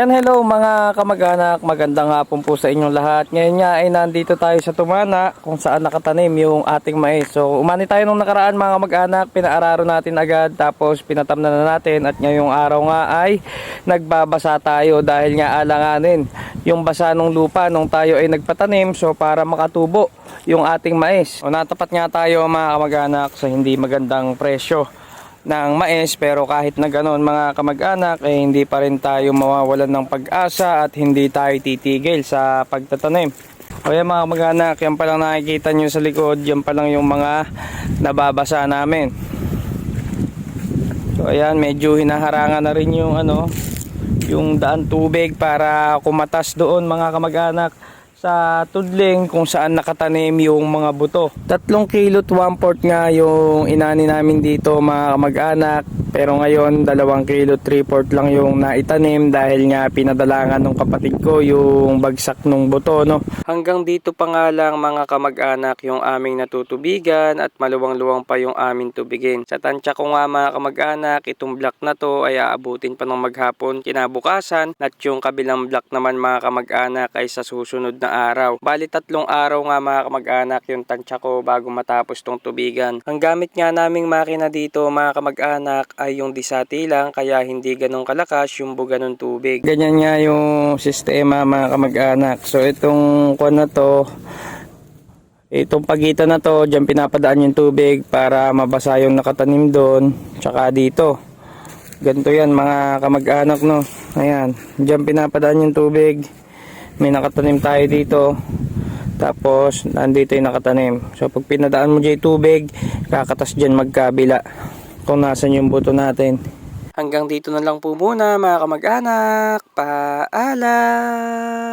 Hello mga kamag-anak, magandang hapon po sa inyong lahat. Ngayon nga ay nandito tayo sa Tumana kung saan nakatanim yung ating mais. So umani tayo nung nakaraan mga kamag-anak, pinaararo natin agad tapos pinatamnan na natin at ngayong araw nga ay nagbabasa tayo dahil nga alanganin yung basa ng lupa nung tayo ay nagpatanim, so para makatubo yung ating mais. O natapat nga tayo mga kamag-anak sa hindi magandang presyo ng mais, pero kahit na ganoon mga kamag-anak eh hindi pa rin tayo mawawalan ng pag-asa at hindi tayo titigil sa pagtatanim. O yan mga kamag-anak, yan pa lang nakikita nyo sa likod, yan pa lang yung mga nababasa namin. So ayan, medyo hinaharangan na rin yung yung daan tubig para kumatas doon mga kamag-anak sa tudling kung saan nakatanim yung mga buto. 3 kilo at 1/4 nga yung inani namin dito mga kamag-anak, pero ngayon 2 kilo 3/4 lang yung naitanim dahil nga pinadalangan ng kapatid ko yung bagsak ng buto, no. Hanggang dito pa nga lang mga kamag-anak yung aming natutubigan at maluwang-luwang pa yung aming tubigin. Sa tansya ko nga mga kamag-anak, itong block na to ay aabutin pa ng maghapon kinabukasan, at yung kabilang block naman mga kamag-anak ay sa susunod na araw. Bali 3 araw nga mga kamag-anak yung tansya ko bago matapos tong tubigan. Ang gamit nga naming makina dito mga kamag-anak ay yung disati lang, kaya hindi ganun kalakas yung buga ng tubig. Ganyan nga yung sistema mga kamag-anak. So itong kuwan na to, itong pagitan na to, dyan pinapadaan yung tubig para mabasa yung nakatanim doon, tsaka dito. Ganito yan mga kamag-anak, no. Ayan, dyan pinapadaan yung tubig. May nakatanim tayo dito, tapos nandito yung nakatanim. So pag pinadaan mo dyan tubig, kakatas dyan magkabila kung nasan yung buto natin. Hanggang dito na lang po muna mga kamag-anak. Paalam!